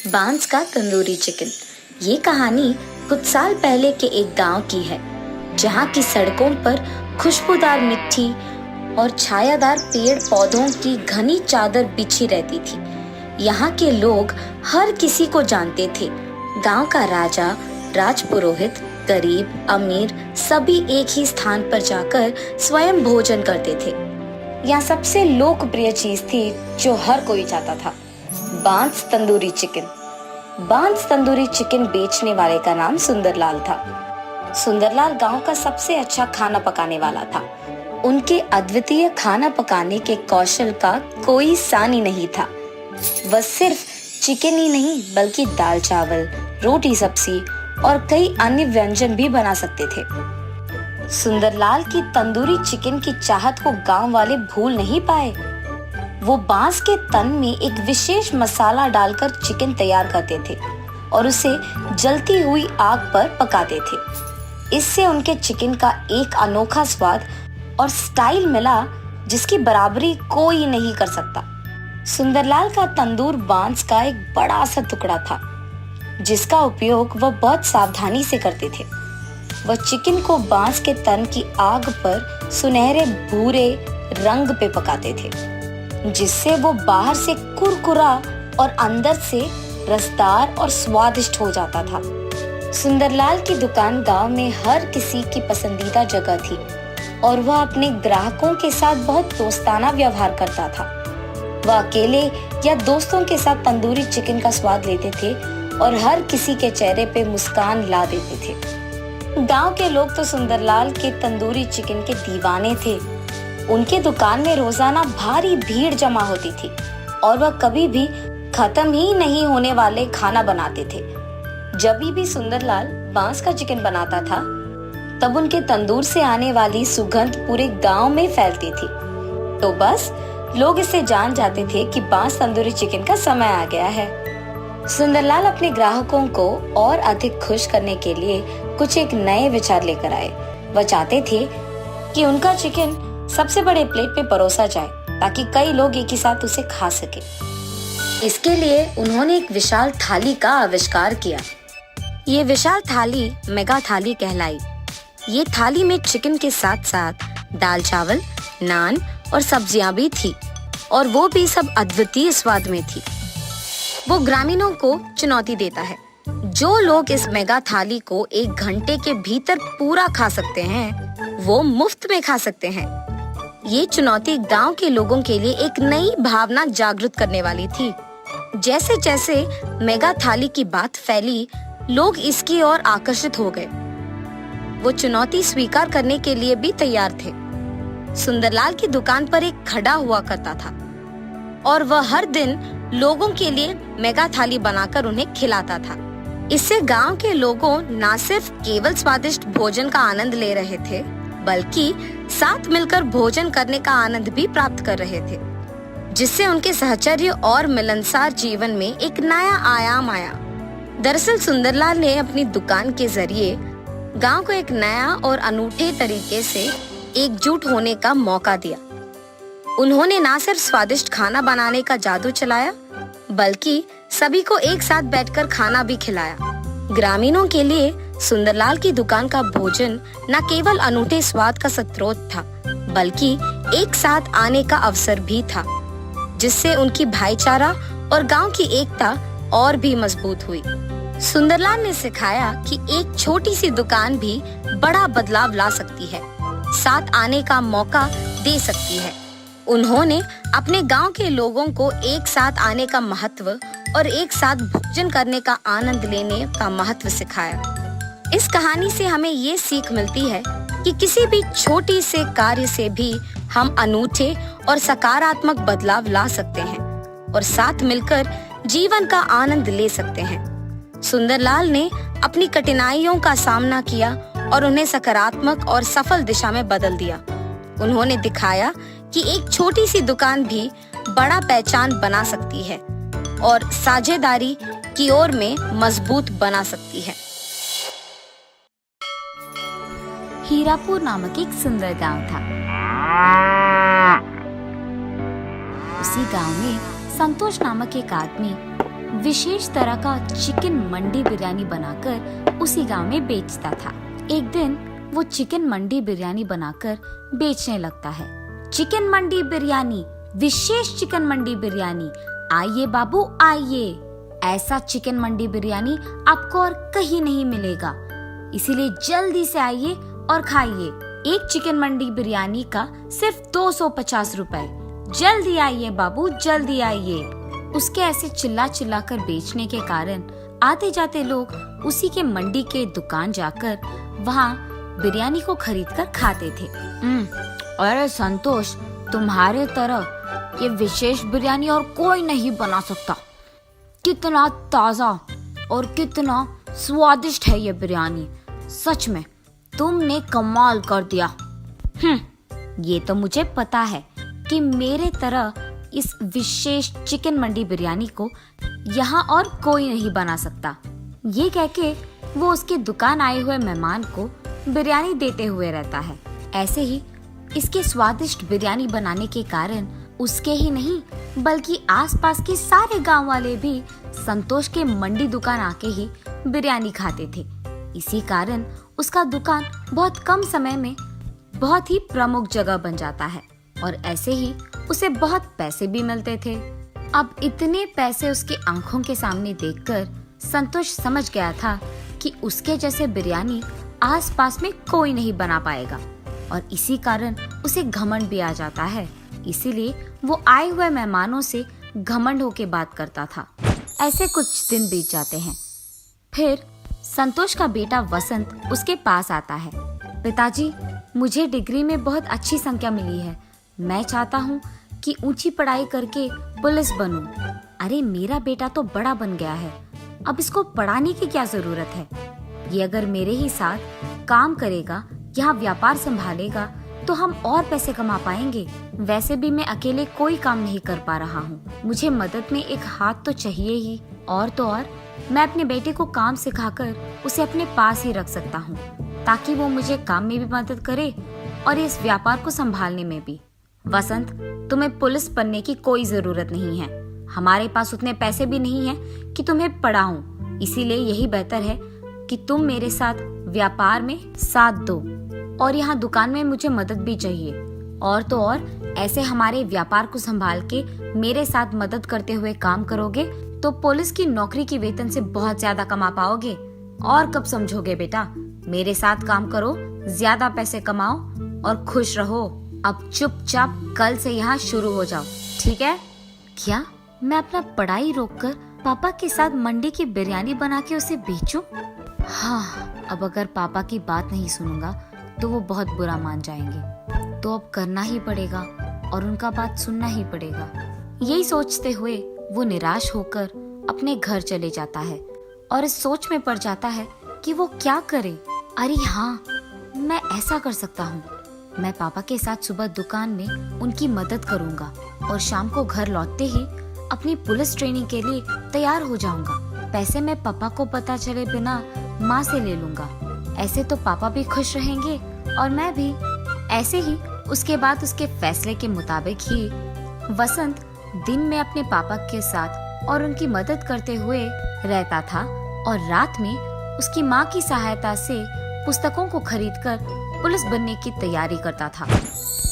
बांस का तंदूरी चिकन। ये कहानी कुछ साल पहले के एक गांव की है, जहाँ की सड़कों पर खुशबूदार मिट्टी और छायादार पेड़ पौधों की घनी चादर बिछी रहती थी। यहाँ के लोग हर किसी को जानते थे। गांव का राजा, राजपुरोहित, गरीब, अमीर सभी एक ही स्थान पर जाकर स्वयं भोजन करते थे। यहाँ सबसे लोकप्रिय चीज थी जो हर कोई चाहता था, बांस तंदूरी चिकन। बांस तंदूरी चिकन बेचने वाले का नाम सुंदरलाल था। सुंदरलाल गांव का सबसे अच्छा खाना पकाने वाला था। उनके अद्वितीय खाना पकाने के कौशल का कोई सानी नहीं था। वह सिर्फ चिकन ही नहीं बल्कि दाल चावल, रोटी सब्जी और कई अन्य व्यंजन भी बना सकते थे। सुंदरलाल की तंदूरी चिकन की चाहत को गांव वाले भूल नहीं पाए। वो बांस के तन में एक विशेष मसाला डालकर चिकन तैयार करते थे और उसे जलती हुई आग पर पकाते थे। इससे उनके चिकन का एक अनोखा स्वाद और स्टाइल मिला जिसकी बराबरी कोई नहीं कर सकता। सुंदरलाल का तंदूर बांस का एक बड़ा सा टुकड़ा था, जिसका उपयोग वह बहुत सावधानी से करते थे। वह चिकन को बांस के तन की आग पर सुनहरे भूरे रंग पे पकाते थे, जिससे वो बाहर से कुरकुरा और अंदर से रसदार और स्वादिष्ट हो जाता था। सुंदरलाल की दुकान गांव में हर किसी की पसंदीदा जगह थी और वह अपने ग्राहकों के साथ बहुत दोस्ताना व्यवहार करता था। वह अकेले या दोस्तों के साथ तंदूरी चिकन का स्वाद लेते थे और हर किसी के चेहरे पे मुस्कान ला देते थे। गांव के लोग तो सुंदरलाल के तंदूरी चिकन के दीवाने थे। उनके दुकान में रोजाना भारी भीड़ जमा होती थी और वह कभी भी खत्म ही नहीं होने वाले खाना बनाते थे। जब भी सुंदरलाल बांस का चिकन बनाता था, तब उनके तंदूर से आने वाली सुगंध पूरे गांव में फैलती थी। तो बस लोग इससे जान जाते थे कि बांस तंदूरी चिकन का समय आ गया है। सुंदरलाल अपने ग्राहकों को और अधिक खुश करने के लिए कुछ एक नए विचार लेकर आए। वह चाहते थे कि उनका चिकन सबसे बड़े प्लेट पे परोसा जाए ताकि कई लोग एक ही साथ उसे खा सके। इसके लिए उन्होंने एक विशाल थाली का आविष्कार किया। ये विशाल थाली मेगा थाली कहलाई। ये थाली में चिकन के साथ साथ दाल चावल, नान और सब्जियां भी थी, और वो भी सब अद्वितीय स्वाद में थी। वो ग्रामीणों को चुनौती देता है। जो लोग इस मेगा थाली को 1 घंटे के भीतर पूरा खा सकते हैं, वो मुफ्त में खा सकते हैं। ये चुनौती गांव के लोगों के लिए एक नई भावना जागृत करने वाली थी। जैसे जैसे मेगा थाली की बात फैली, लोग इसकी ओर आकर्षित हो गए। वो चुनौती स्वीकार करने के लिए भी तैयार थे। सुंदरलाल की दुकान पर एक खड़ा हुआ करता था और वह हर दिन लोगों के लिए मेगा थाली बनाकर उन्हें खिलाता था। इससे गांव के लोगों न सिर्फ केवल स्वादिष्ट भोजन का आनंद ले रहे थे, बल्कि साथ मिलकर भोजन करने का आनंद भी प्राप्त कर रहे थे, जिससे उनके सहचर्य और मिलनसार जीवन में एक नया आयाम आया। दरअसल सुंदरलाल ने अपनी दुकान के जरिए गांव को एक नया और अनूठे तरीके से एकजुट होने का मौका दिया। उन्होंने न सिर्फ स्वादिष्ट खाना बनाने का जादू चलाया, बल्कि सभी को एक साथ बैठकर खाना भी खिलाया। ग्रामीणों के लिए सुंदरलाल की दुकान का भोजन न केवल अनूठे स्वाद का स्रोत था, बल्कि एक साथ आने का अवसर भी था, जिससे उनकी भाईचारा और गांव की एकता और भी मजबूत हुई। सुंदरलाल ने सिखाया कि एक छोटी सी दुकान भी बड़ा बदलाव ला सकती है, साथ आने का मौका दे सकती है। उन्होंने अपने गांव के लोगों को एक साथ आने का महत्व और एक साथ भोजन करने का आनंद लेने का महत्व सिखाया। इस कहानी से हमें ये सीख मिलती है कि किसी भी छोटी से कार्य से भी हम अनूठे और सकारात्मक बदलाव ला सकते हैं और साथ मिलकर जीवन का आनंद ले सकते हैं। सुंदरलाल ने अपनी कठिनाइयों का सामना किया और उन्हें सकारात्मक और सफल दिशा में बदल दिया। उन्होंने दिखाया कि एक छोटी सी दुकान भी बड़ा पहचान बना सकती है और साझेदारी की ओर में मजबूत बना सकती है। हीरापुर नामक एक सुंदर गांव था। उसी गांव में संतोष नामक एक आदमी विशेष तरह का चिकन मंडी बिरयानी बनाकर उसी गांव में बेचता था। एक दिन वो चिकन मंडी बिरयानी बनाकर बेचने लगता है। चिकन मंडी बिरयानी, विशेष चिकन मंडी बिरयानी, आइए बाबू आइए। ऐसा चिकन मंडी बिरयानी आपको और कहीं नहीं मिलेगा, इसीलिए जल्दी से आइए और खाइए। एक चिकन मंडी बिरयानी का सिर्फ 250 रुपए। जल्दी आइए बाबू, जल्दी आइए। उसके ऐसे चिल्ला चिल्ला कर बेचने के कारण आते जाते लोग उसी के मंडी के दुकान जाकर वहाँ बिरयानी को खरीद कर खाते थे। अरे संतोष, तुम्हारे तरह ये विशेष बिरयानी और कोई नहीं बना सकता। कितना ताजा और कितना स्वादिष्ट है ये बिरयानी। सच में तुमने कमाल कर दिया। ये तो मुझे पता है कि मेरे तरह इस विशेष चिकन मंडी बिरयानी को यहाँ और कोई नहीं बना सकता। ये कहके वो उसके दुकान आए हुए मेहमान को बिरयानी देते हुए रहता है। ऐसे ही इसके स्वादिष्ट बिरयानी बनाने के कारण उसके ही नहीं बल्कि आसपास के सारे गांव वाले भी संतोष के मंडी दुकान आके ही बिरयानी खाते थे। इसी कारण उसका दुकान बहुत कम समय में बहुत ही प्रमुख जगह बन जाता है और ऐसे ही उसे बहुत पैसे भी मिलते थे। अब इतने पैसे उसकी आंखों के सामने देखकर संतोष समझ गया था कि उसके जैसे बिरयानी आसपास में कोई नहीं बना पाएगा और इसी कारण उसे घमंड भी आ जाता है। इसीलिए वो आए हुए मेहमानों से घमंड होके बात करता था। ऐसे कुछ दिन बीत जाते हैं। फिर संतोष का बेटा वसंत उसके पास आता है। पिताजी, मुझे डिग्री में बहुत अच्छी संख्या मिली है। मैं चाहता हूँ कि ऊंची पढ़ाई करके पुलिस बनूं। अरे मेरा बेटा तो बड़ा बन गया है, अब इसको पढ़ाने की क्या जरूरत है। ये अगर मेरे ही साथ काम करेगा, यहाँ व्यापार संभालेगा तो हम और पैसे कमा पाएंगे। वैसे भी मैं अकेले कोई काम नहीं कर पा रहा हूँ, मुझे मदद में एक हाथ तो चाहिए ही। और तो और मैं अपने बेटे को काम सिखाकर उसे अपने पास ही रख सकता हूँ ताकि वो मुझे काम में भी मदद करे और इस व्यापार को संभालने में भी। वसंत, तुम्हें पुलिस बनने की कोई जरूरत नहीं है। हमारे पास उतने पैसे भी नहीं हैं कि तुम्हें पढ़ाऊं। इसीलिए यही बेहतर है कि तुम मेरे साथ व्यापार में साथ दो और यहाँ दुकान में मुझे मदद भी चाहिए। और तो और ऐसे हमारे व्यापार को संभाल के मेरे साथ मदद करते हुए काम करोगे तो पुलिस की नौकरी की वेतन से बहुत ज्यादा कमा पाओगे। और कब समझोगे बेटा, मेरे साथ काम करो, ज्यादा पैसे कमाओ और खुश रहो। अब चुपचाप कल से यहाँ शुरू हो जाओ, ठीक है? क्या मैं अपना पढ़ाई रोककर पापा के साथ मंडी की बिरयानी बना के उसे बेचूं? हाँ, अब अगर पापा की बात नहीं सुनूंगा तो वो बहुत बुरा मान जाएंगे। तो अब करना ही पड़ेगा और उनका बात सुनना ही पड़ेगा। यही सोचते हुए वो निराश होकर अपने घर चले जाता है और इस सोच में पड़ जाता है कि वो क्या करे। अरे हाँ, मैं ऐसा कर सकता हूँ। मैं पापा के साथ सुबह दुकान में उनकी मदद करूँगा और शाम को घर लौटते ही अपनी पुलिस ट्रेनिंग के लिए तैयार हो जाऊंगा। पैसे मैं पापा को पता चले बिना माँ से ले लूंगा। ऐसे तो पापा भी खुश रहेंगे और मैं भी। ऐसे ही उसके बाद उसके फैसले के मुताबिक ही वसंत दिन में अपने पापा के साथ और उनकी मदद करते हुए रहता था और रात में उसकी माँ की सहायता से पुस्तकों को खरीदकर पुलिस बनने की तैयारी करता था।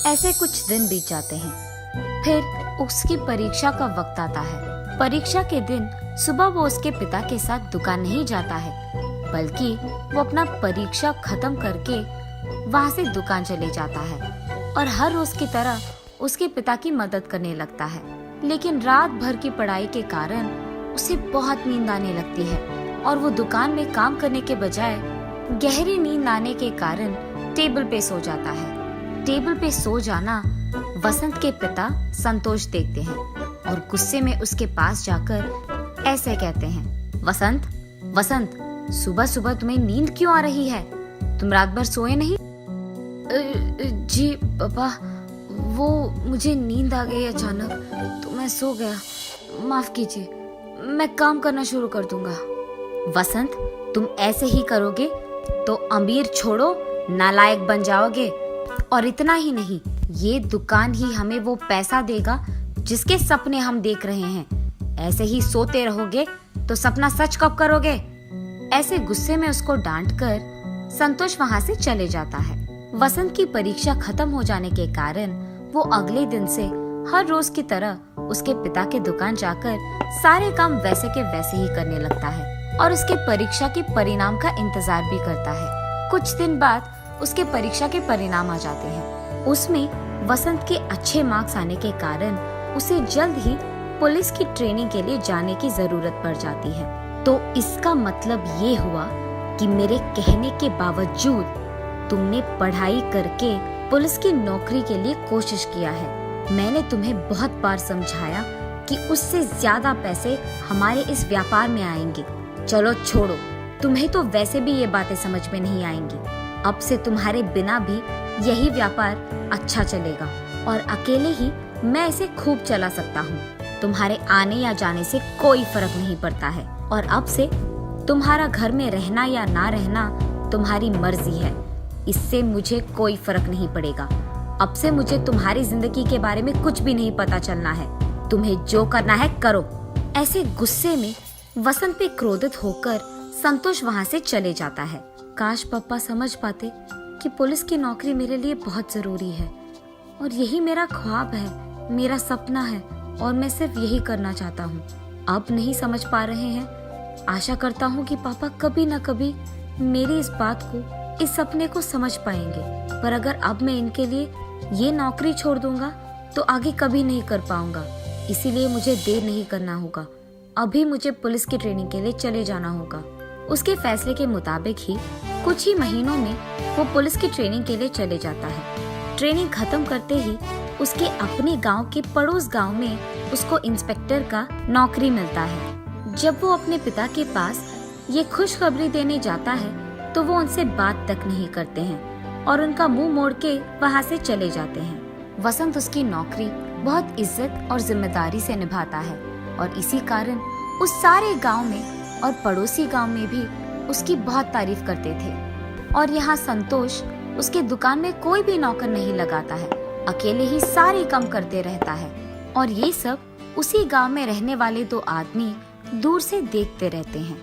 ऐसे कुछ दिन बीत जाते हैं। फिर उसकी परीक्षा का वक्त आता है। परीक्षा के दिन सुबह वो उसके पिता के साथ दुकान नहीं जाता है बल्कि वो अपना परीक्षा खत्म करके वहाँ से दुकान चले जाता है और हर रोज की तरह उसके पिता की मदद करने लगता है। लेकिन रात भर की पढ़ाई के कारण उसे बहुत नींद आने लगती है और वो दुकान में काम करने के बजाय गहरी नींद आने के कारण टेबल पे सो जाता है। टेबल पे सो जाना वसंत के पिता संतोष देखते हैं और गुस्से में उसके पास जाकर ऐसे कहते हैं, वसंत, वसंत, सुबह सुबह तुम्हें नींद क्यों आ रही है? तुम रात भर सोए नहीं? जी पापा, वो मुझे नींद आ गई अचानक तो मैं सो गया। माफ कीजिए, मैं काम करना शुरू कर दूंगा। वसंत, तुम ऐसे ही करोगे तो अमीर छोड़ो नालायक बन जाओगे। और इतना ही नहीं, ये दुकान ही हमें वो पैसा देगा जिसके सपने हम देख रहे हैं। ऐसे ही सोते रहोगे तो सपना सच कब करोगे? ऐसे गुस्से में उसको डांटकर संतोष वहाँ से चले जाता है। वसंत की परीक्षा खत्म हो जाने के कारण वो अगले दिन से हर रोज की तरह उसके पिता के दुकान जाकर सारे काम वैसे के वैसे ही करने लगता है और उसके परीक्षा के परिणाम का इंतजार भी करता है। कुछ दिन बाद उसके परीक्षा के परिणाम आ जाते हैं। उसमें वसंत के अच्छे मार्क्स आने के कारण उसे जल्द ही पुलिस की ट्रेनिंग के लिए जाने की जरूरत पड़ जाती है। तो इसका मतलब ये हुआ कि मेरे कहने के बावजूद तुमने पढ़ाई करके पुलिस की नौकरी के लिए कोशिश किया है। मैंने तुम्हें बहुत बार समझाया कि उससे ज्यादा पैसे हमारे इस व्यापार में आएंगे। चलो छोड़ो, तुम्हें तो वैसे भी ये बातें समझ में नहीं आएंगी। अब से तुम्हारे बिना भी यही व्यापार अच्छा चलेगा और अकेले ही मैं इसे खूब चला सकता हूँ। तुम्हारे आने या जाने से कोई फर्क नहीं पड़ता है और अब से तुम्हारा घर में रहना या ना रहना तुम्हारी मर्जी है। इससे मुझे कोई फर्क नहीं पड़ेगा। अब से मुझे तुम्हारी जिंदगी के बारे में कुछ भी नहीं पता चलना है। तुम्हें जो करना है करो। ऐसे गुस्से में वसंत पे क्रोधित होकर संतोष वहाँ से चले जाता है। काश पापा समझ पाते कि पुलिस की नौकरी मेरे लिए बहुत जरूरी है और यही मेरा ख्वाब है, मेरा सपना है और मैं सिर्फ यही करना चाहता हूँ। अब नहीं समझ पा रहे हैं। आशा करता हूँ कि पापा कभी न कभी मेरी इस बात को, इस सपने को समझ पाएंगे। पर अगर अब मैं इनके लिए ये नौकरी छोड़ दूंगा तो आगे कभी नहीं कर पाऊंगा। इसीलिए मुझे देर नहीं करना होगा। अभी मुझे पुलिस की ट्रेनिंग के लिए चले जाना होगा। उसके फैसले के मुताबिक ही कुछ ही महीनों में वो पुलिस की ट्रेनिंग के लिए चले जाता है। ट्रेनिंग खत्म करते ही उसके अपने गांव के पड़ोस गांव में उसको इंस्पेक्टर का नौकरी मिलता है। जब वो अपने पिता के पास ये खुशखबरी देने जाता है तो वो उनसे बात तक नहीं करते हैं और उनका मुंह मोड़ के वहाँ से चले जाते हैं। वसंत उसकी नौकरी बहुत इज्जत और जिम्मेदारी से निभाता है और इसी कारण उस सारे गांव में और पड़ोसी गांव में भी उसकी बहुत तारीफ करते थे। और यहाँ संतोष उसके दुकान में कोई भी नौकर नहीं लगाता है, अकेले ही सारे काम करते रहता है। और ये सब उसी गांव में रहने वाले दो आदमी दूर से देखते रहते हैं।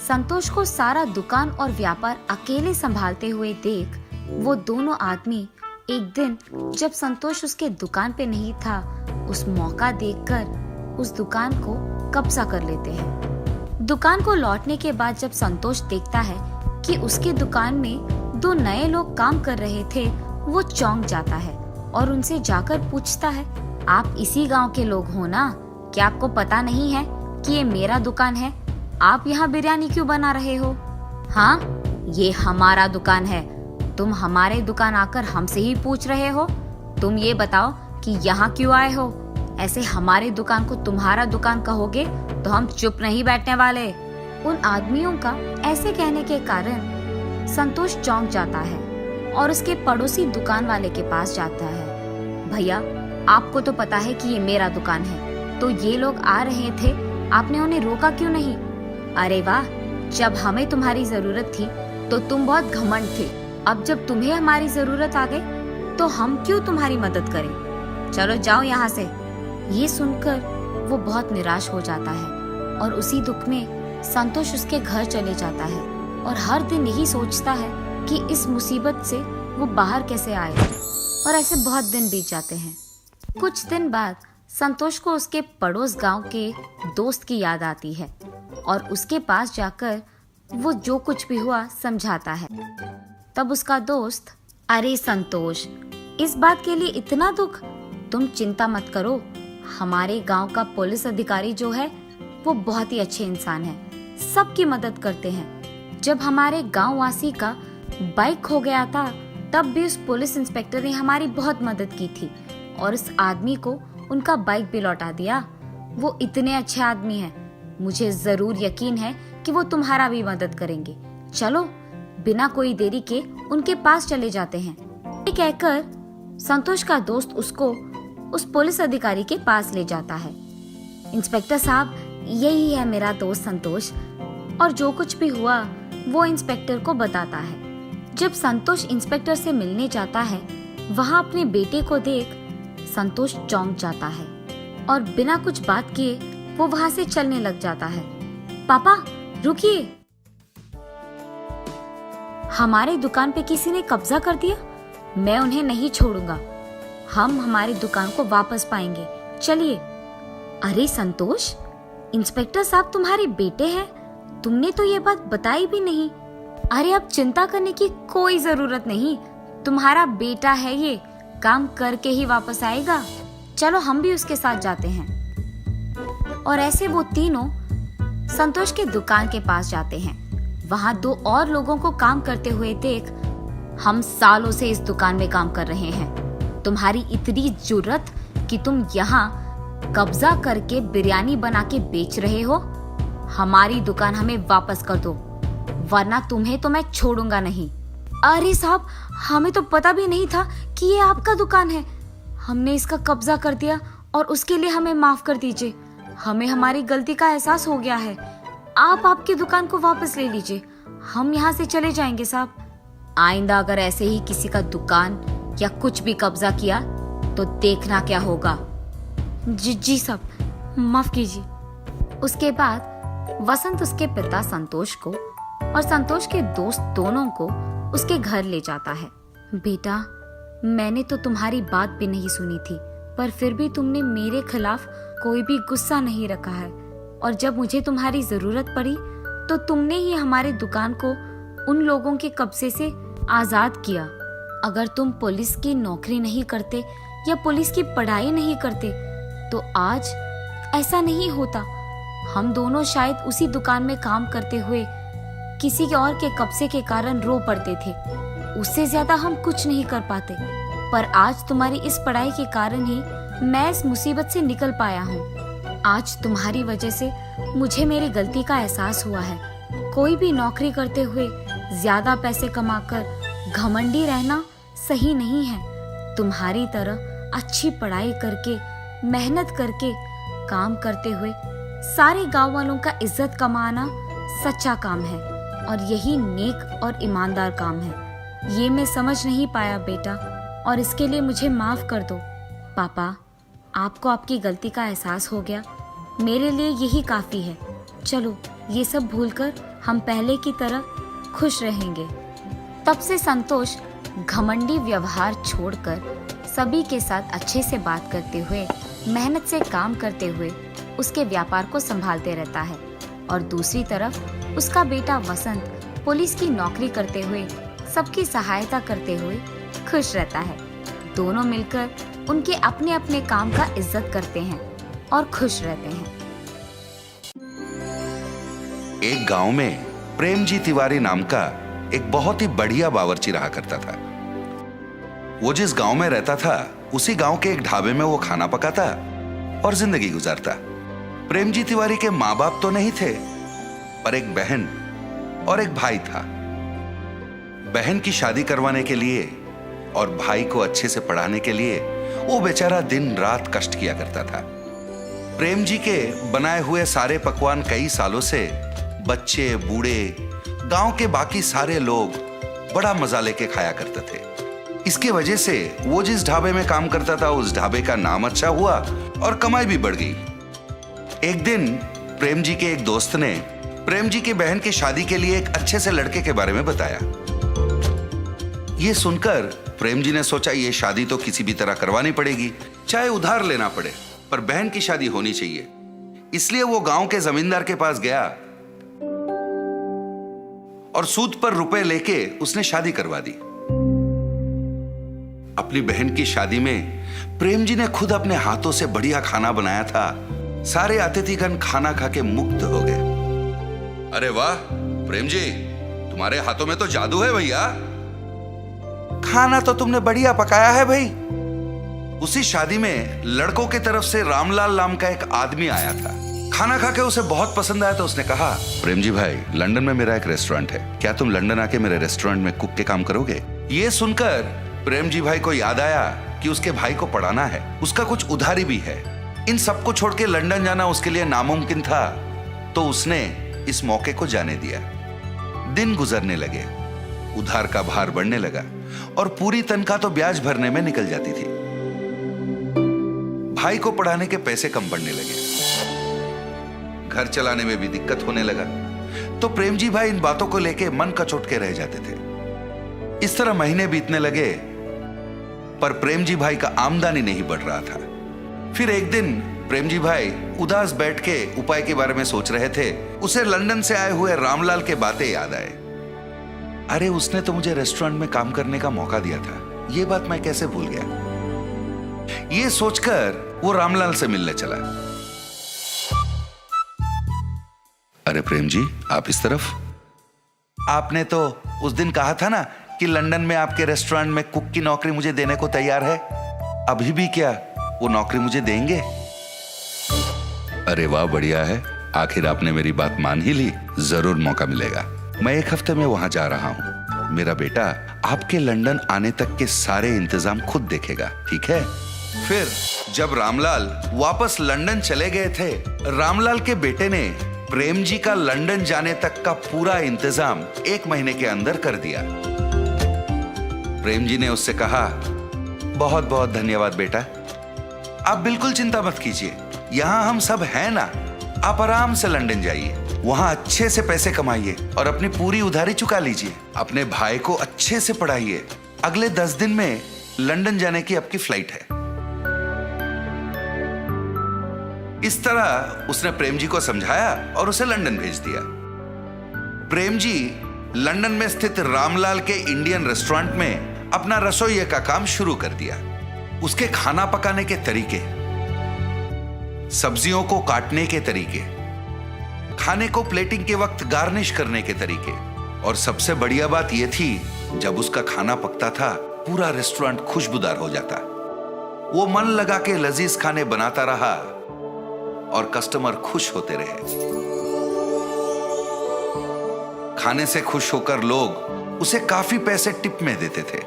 संतोष को सारा दुकान और व्यापार अकेले संभालते हुए देख वो दोनों आदमी एक दिन जब संतोष उसके दुकान पे नहीं था, उस मौका देखकर उस दुकान को कब्जा कर लेते हैं। दुकान को लौटने के बाद जब संतोष देखता है कि उसके दुकान में दो नए लोग काम कर रहे थे, वो चौंक जाता है और उनसे जाकर पूछता है, आप इसी गांव के लोग हो ना? क्या आपको पता नहीं है कि ये मेरा दुकान है? आप यहाँ बिरयानी क्यों बना रहे हो? हाँ, ये हमारा दुकान है। तुम हमारे दुकान आकर हमसे ही पूछ रहे हो? तुम ये बताओ कि यहाँ क्यों आए हो? ऐसे हमारे दुकान को तुम्हारा दुकान कहोगे तो हम चुप नहीं बैठने वाले। उन आदमियों का ऐसे कहने के कारण संतोष चौंक जाता है और उसके पड़ोसी दुकान वाले के पास जाता है। भैया, आपको तो पता है कि ये मेरा दुकान है, तो ये लोग आ रहे थे, आपने उन्हें रोका क्यों नहीं? अरे वाह, जब हमें तुम्हारी जरूरत थी तो तुम बहुत घमंड थे। अब जब तुम्हें हमारी जरूरत आ गई तो हम क्यों तुम्हारी मदद करें? चलो जाओ यहाँ से। ये सुनकर वो बहुत निराश हो जाता है और उसी दुख में संतोष उसके घर चले जाता है और हर दिन यही सोचता है कि इस मुसीबत से वो बाहर कैसे आए। और ऐसे बहुत दिन बीत जाते हैं। कुछ दिन बाद संतोष को उसके पड़ोस गांव के दोस्त की याद आती है और उसके पास जाकर वो जो कुछ भी हुआ समझाता है। तब उसका दोस्त, अरे संतोष, इस बात के लिए इतना दुख? तुम चिंता मत करो, हमारे गांव का पुलिस अधिकारी जो है वो बहुत ही अच्छे इंसान है, सबकी मदद करते हैं। जब हमारे गांव वासी का बाइक खो गया था तब भी उस पुलिस इंस्पेक्टर ने हमारी बहुत मदद की थी और उस आदमी को उनका बाइक भी लौटा दिया। वो इतने अच्छे आदमी हैं, मुझे जरूर यकीन है कि वो तुम्हारा भी मदद करेंगे। चलो बिना कोई देरी के उनके पास चले जाते हैं। ये कहकर संतोष का दोस्त उसको उस पुलिस अधिकारी के पास ले जाता है। इंस्पेक्टर साहब, यही है मेरा दोस्त संतोष। और जो कुछ भी हुआ वो इंस्पेक्टर को बताता है। जब संतोष इंस्पेक्टर से मिलने जाता है, वहाँ अपने बेटे को देख संतोष चौंक जाता है और बिना कुछ बात किए वो वहां से चलने लग जाता है। पापा रुकिए, हमारी दुकान पे किसी ने कब्जा कर दिया, मैं उन्हें नहीं छोड़ूंगा, हम हमारी दुकान को वापस पाएंगे, चलिए। अरे संतोष, इंस्पेक्टर साहब तुम्हारे बेटे हैं, तुमने तो ये बात बताई भी नहीं। अरे अब चिंता करने की कोई जरूरत नहीं, तुम्हारा बेटा है, ये काम करके ही वापस आएगा, चलो हम भी उसके साथ जाते हैं। और ऐसे वो तीनों संतोष के दुकान के पास जाते हैं। वहां दो और लोगों को काम करते हुए देख, हम सालों से इस दुकान में काम कर रहे हैं, तुम्हारी इतनी जुर्रत कि तुम यहाँ कब्जा करके बिरयानी बना के बेच रहे हो, हमारी दुकान हमें वापस कर दो, वरना तुम्हें तो मैं छोड़ूंगा नहीं। अरे साहब, हमें तो पता भी नहीं था कि ये आपका दुकान है, हमने इसका कब्जा कर दिया और उसके लिए हमें माफ कर दीजिए, हमें हमारी गलती का एहसास हो गया है, आप आपकी दुकान को वापस ले लीजिए, हम यहाँ से चले जाएंगे साहब। आइंदा अगर ऐसे ही किसी का दुकान या कुछ भी कब्जा किया तो देखना क्या होगा। जी साहब, माफ कीजिए। उसके बाद वसंत उसके पिता संतोष को और संतोष के दोस्त दोनों को उसके घर ले जाता है। बेटा, मैंने तो तुम्हारी बात भी नहीं सुनी थी, पर फिर भी तुमने मेरे खिलाफ कोई भी गुस्सा नहीं रखा है, और जब मुझे तुम्हारी जरूरत पड़ी तो तुमने ही हमारी दुकान को उन लोगों के कब्जे से आजाद किया। अगर तुम पुलिस की नौकरी नहीं करते या पुलिस की पढ़ाई नहीं करते तो आज ऐसा नहीं होता, हम दोनों शायद उसी दुकान में काम करते हुए किसी के और के कब्जे के कारण रो पड़ते थे, उससे ज्यादा हम कुछ नहीं कर पाते, पर आज तुम्हारी इस पढ़ाई के कारण ही मैं इस मुसीबत से निकल पाया हूँ। आज तुम्हारी वजह से मुझे मेरी गलती का एहसास हुआ है। कोई भी नौकरी करते हुए ज्यादा पैसे कमाकर घमंडी रहना सही नहीं है। तुम्हारी तरह अच्छी पढ़ाई करके, मेहनत करके काम करते हुए सारे गांव वालों का इज्जत कमाना सच्चा काम है, और यही नेक और ईमानदार काम है। ये मैं समझ नहीं पाया बेटा, और इसके लिए मुझे माफ कर दो। पापा, आपको आपकी गलती का एहसास हो गया, मेरे लिए यही काफी है। चलो ये सब भूलकर हम पहले की तरह खुश रहेंगे। तब से संतोष घमंडी व्यवहार छोड़कर सभी के साथ अच्छे से बात करते हुए, मेहनत से काम करते हुए उसके व्यापार को संभालते रहता है, और दूसरी तरफ उसका बेटा वसंत पुलिस की नौकरी करते हुए सबकी सहायता करते हुए खुश रहता है। दोनों मिलकर उनके अपने अपने काम का इज्जत करते हैं और खुश रहते हैं। एक गांव में प्रेमजी तिवारी नाम का एक बहुत ही बढ़िया बावर्ची रहा करता था। वो जिस गांव में रहता था उसी गांव के एक ढाबे में वो खाना पकाता और जिंदगी गुजारता। प्रेमजी तिवारी के माँ बाप तो नहीं थे, पर एक बहन और एक भाई था। बहन की शादी करवाने के लिए और भाई को अच्छे से पढ़ाने के लिए वो बेचारा दिन रात कष्ट किया करता था। प्रेम जी के बनाए हुए सारे पकवान कई सालों से बच्चे, बूढ़े, गांव के बाकी सारे लोग बड़ा मजा लेके खाया करते थे। इसकी वजह से वो जिस ढाबे में काम करता था उस ढाबे का नाम अच्छा हुआ और कमाई भी बढ़ गई। एक दिन प्रेम जी के एक दोस्त ने प्रेम जी की बहन की शादी के लिए एक अच्छे से लड़के के बारे में बताया। ये सुनकर प्रेम जी ने सोचा ये शादी तो किसी भी तरह करवानी पड़ेगी, चाहे उधार लेना पड़े, पर बहन की शादी होनी चाहिए। इसलिए वो गांव के जमींदार के पास गया और सूद पर रुपए लेके उसने शादी करवा दी। अपनी बहन की शादी में प्रेम जी ने खुद अपने हाथों से बढ़िया खाना बनाया था। सारे अतिथिगण खाना खा के मुग्ध हो गए। अरे वाह प्रेम जी, तुम्हारे हाथों में तो जादू है भैया, खाना तो तुमने बढ़िया पकाया है भाई। उसी शादी में लड़कों की तरफ से रामलाल नाम का एक आदमी आया था। खाना खा के उसे बहुत पसंद आया तो उसने कहा, प्रेम जी भाई, लंदन में मेरा एक रेस्टोरेंट है, क्या तुम लंदन आके मेरे रेस्टोरेंट में कुक के काम करोगे? ये सुनकर प्रेम जी भाई को याद आया कि उसके भाई को पढ़ाना है, उसका कुछ उधारी भी है। इन सबको छोड़ के लंदन जाना उसके लिए नामुमकिन था, तो उसने इस मौके को जाने दिया। दिन गुजरने लगे, उधार का भार बढ़ने लगा और पूरी तनख्वाह तो ब्याज भरने में निकल जाती थी। भाई को पढ़ाने के पैसे कम पड़ने लगे। घर चलाने में भी दिक्कत होने लगा। तो प्रेम जी भाई इन बातों को लेके मन कचोट के रह जाते थे। इस तरह महीने बीतने लगे, पर प्रेम जी भाई का आमदनी नहीं बढ़ रहा था। फिर एक दिन प्रेम जी भाई उदास बैठ के उपाय के बारे में सोच रहे थे। उसे लंदन से आए हुए रामलाल के बातें याद आए। अरे उसने तो मुझे रेस्टोरेंट में काम करने का मौका दिया था, ये बात मैं कैसे भूल गया। ये सोचकर वो रामलाल से मिलने चला। अरे प्रेम जी, आप इस तरफ? आपने तो उस दिन कहा था ना कि लंदन में आपके रेस्टोरेंट में कुक की नौकरी मुझे देने को तैयार है। अभी भी क्या वो नौकरी मुझे देंगे? अरे वाह, बढ़िया है, आखिर आपने मेरी बात मान ही ली। जरूर मौका मिलेगा। मैं एक हफ्ते में वहां जा रहा हूं। मेरा बेटा आपके लंदन आने तक के सारे इंतजाम खुद देखेगा, ठीक है? फिर जब रामलाल वापस लंदन चले गए थे, रामलाल के बेटे ने प्रेम जी का लंदन जाने तक का पूरा इंतजाम 1 महीने के अंदर कर दिया। प्रेम जी ने उससे कहा, बहुत बहुत धन्यवाद बेटा, आप बिल्कुल चिंता मत कीजिए, यहाँ हम सब हैं ना। आप आराम से लंदन जाइए, वहां अच्छे से पैसे कमाइए और अपनी पूरी उधारी चुका लीजिए। अपने भाई को अच्छे से पढ़ाइए। अगले 10 दिन में लंदन जाने की आपकी फ्लाइट है। इस तरह उसने प्रेम जी को समझाया और उसे लंदन भेज दिया। प्रेम जी लंदन में स्थित रामलाल के इंडियन रेस्टोरेंट में अपना रसोइये का काम शुरू कर दिया। उसके खाना पकाने के तरीके, सब्जियों को काटने के तरीके, खाने को प्लेटिंग के वक्त गार्निश करने के तरीके, और सबसे बढ़िया बात यह थी, जब उसका खाना पकता था पूरा रेस्टोरेंट खुशबूदार हो जाता। वो मन लगा के लजीज खाने बनाता रहा और कस्टमर खुश होते रहे। खाने से खुश होकर लोग उसे काफी पैसे टिप में देते थे।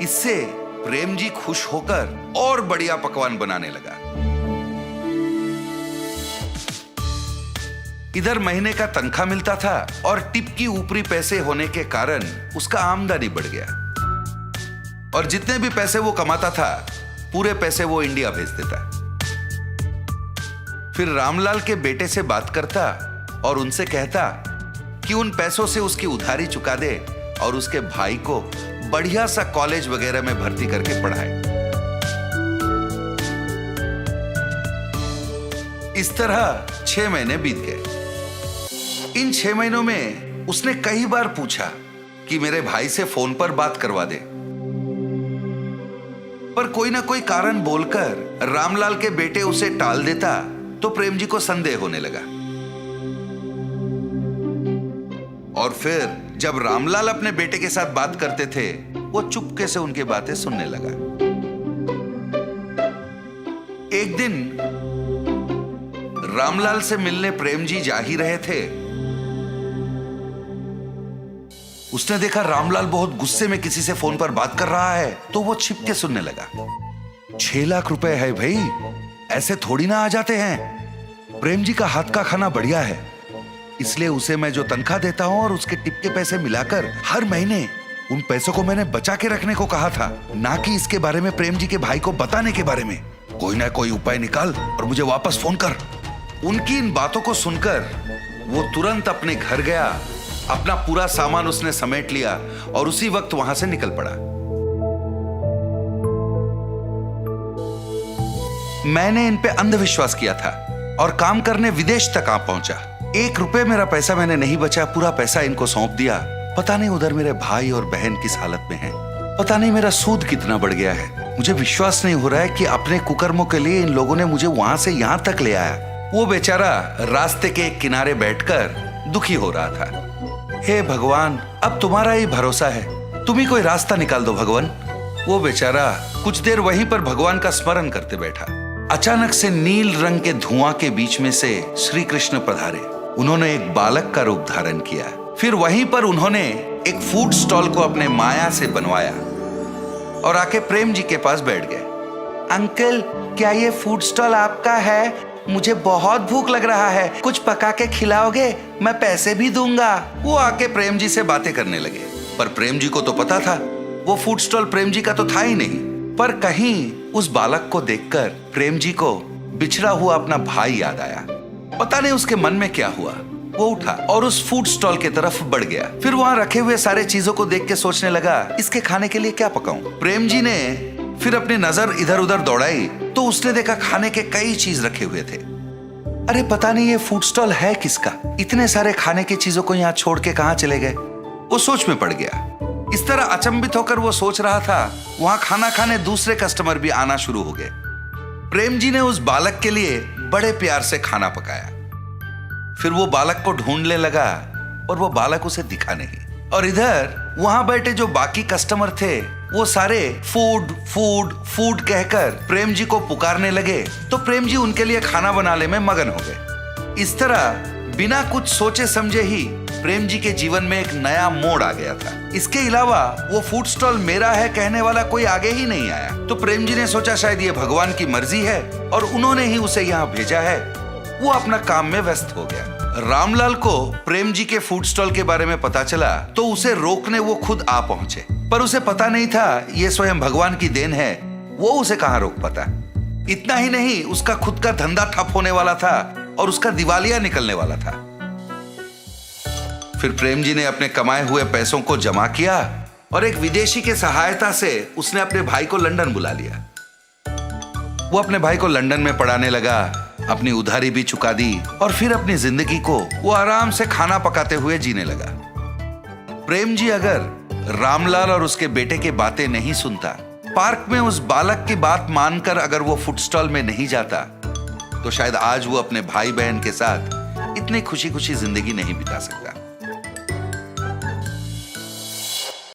इससे प्रेम जी खुश होकर और बढ़िया पकवान बनाने लगा। इधर महीने का तनख्वाह मिलता था और टिप की ऊपरी पैसे होने के कारण उसका आमदनी बढ़ गया। और जितने भी पैसे वो कमाता था, पूरे पैसे वो इंडिया भेज देता। फिर रामलाल के बेटे से बात करता और उनसे कहता कि उन पैसों से उसकी उधारी चुका दे और उसके भाई को बढ़िया सा कॉलेज वगैरह में भर्ती करके पढ़ाए। इस तरह 6 महीने बीत गए। इन 6 महीनों में उसने कई बार पूछा कि मेरे भाई से फोन पर बात करवा दे, पर कोई ना कोई कारण बोलकर रामलाल के बेटे उसे टाल देता तो प्रेम जी को संदेह होने लगा। और फिर जब रामलाल अपने बेटे के साथ बात करते थे, वो चुपके से उनकी बातें सुनने लगा। एक दिन रामलाल से मिलने प्रेम जी जा ही रहे थे। उसने देखा रामलाल बहुत गुस्से में किसी से फोन पर बात कर रहा है, तो वो छिपके सुनने लगा। 6 लाख रुपए है भाई, ऐसे थोड़ी ना आ जाते हैं। प्रेम जी का हाथ का खाना बढ़िया है, इसलिए उसे मैं जो तनख्वाह देता हूं और उसके टिप के पैसे मिलाकर हर महीने उन पैसों को मैंने बचा के रखने को कहा था, ना कि इसके बारे में प्रेम जी के भाई को बताने के बारे में। कोई ना कोई उपाय निकाल और मुझे वापस फोन कर। उनकी इन बातों को सुनकर वो तुरंत अपने घर गया। अपना पूरा सामान उसने समेट लिया और उसी वक्त वहां से निकल पड़ा। मैंने इन पे अंधविश्वास किया था और काम करने विदेश तक आ पहुंचा। 1 रुपए मेरा पैसा मैंने नहीं बचा, पूरा पैसा इनको सौंप दिया। पता नहीं उधर मेरे भाई और बहन किस हालत में हैं। पता नहीं मेरा सूद कितना बढ़ गया है। मुझे विश्वास नहीं हो रहा है कि अपने कुकर्मों के लिए इन लोगों ने मुझे वहां से यहां तक ले आया। वो बेचारा रास्ते के एक किनारे बैठकर दुखी हो रहा था। हे भगवान, अब तुम्हारा ही भरोसा है, तुम ही कोई रास्ता निकाल दो भगवान। वो बेचारा कुछ देर वहीं पर भगवान का स्मरण करते बैठा। अचानक से नील रंग के धुआं के बीच में से श्री कृष्ण पधारे। उन्होंने एक बालक का रूप धारण किया। फिर वहीं पर उन्होंने एक फूड स्टॉल को अपने माया से बनवाया और आके प्रेम जी के पास बैठ गए। अंकल, क्या ये फूड स्टॉल आपका है? मुझे बहुत भूख लग रहा है, कुछ पका के खिलाओगे? मैं पैसे भी दूंगा। वो आके प्रेम जी से बातें करने लगे, पर प्रेम जी को तो पता था वो फूड स्टॉल प्रेम जी का तो था ही नहीं। पर कहीं उस बालक को देखकर प्रेम जी को बिछड़ा हुआ अपना भाई याद आया। पता नहीं उसके मन में क्या हुआ, वो उठा और उस फूड स्टॉल की तरफ बढ़ गया। फिर वहां रखे हुए सारे चीजों को देख के सोचने लगा, इसके खाने के लिए क्या पकाऊं। प्रेम जी ने फिर अपनी नजर इधर उधर दौड़ाई तो उसने देखा खाने के कई चीज रखे हुए थे। अरे पता नहीं ये फूड स्टॉल है किसका, इतने सारे खाने की चीजों को यहाँ छोड़ के कहाँ चले गए। वो सोच में पड़ गया। इस तरह अचंभित होकर वो सोच रहा था, वहां खाना खाने दूसरे कस्टमर भी आना शुरू हो गए। प्रेम जी ने उस बालक के लिए बड़े प्यार से खाना पकाया। फिर वो बालक को ढूंढने लगा और वो बालक उसे दिखा नहीं। और इधर वहां बैठे जो बाकी कस्टमर थे वो सारे फूड फूड फूड कहकर प्रेम जी को पुकारने लगे, तो प्रेम जी उनके लिए खाना बनाने में मगन हो गए। इस तरह बिना कुछ सोचे समझे ही प्रेम जी के जीवन में एक नया मोड़ आ गया था। इसके अलावा वो फूड स्टॉल मेरा है कहने वाला कोई आगे ही नहीं आया। तो प्रेम जी ने सोचा शायद ये भगवान की मर्जी है और उन्होंने ही उसे यहाँ भेजा है। वो अपना काम में व्यस्त हो गया। रामलाल को प्रेम जी के फूड स्टॉल के बारे में पता चला तो उसे रोकने वो खुद आ पहुंचे, पर उसे पता नहीं था ये स्वयं भगवान की देन है। वो उसे कहां रोक पाता। इतना ही नहीं, उसका खुद का धंधा ठप होने वाला था और उसका दिवालिया निकलने वाला था। फिर प्रेम जी ने अपने कमाए हुए पैसों को जमा किया और एक विदेशी के सहायता से उसने अपने भाई को लंदन बुला लिया। वो अपने भाई को लंदन में पढ़ाने लगा, अपनी उधारी भी चुका दी और फिर अपनी जिंदगी को वो आराम से खाना पकाते हुए जीने लगा। प्रेम जी अगर रामलाल और उसके बेटे की बातें नहीं सुनता, पार्क में उस बालक की बात मानकर अगर वो फूड स्टॉल में नहीं जाता, तो शायद आज वो अपने भाई बहन के साथ इतनी खुशी खुशी जिंदगी नहीं बिता सकता।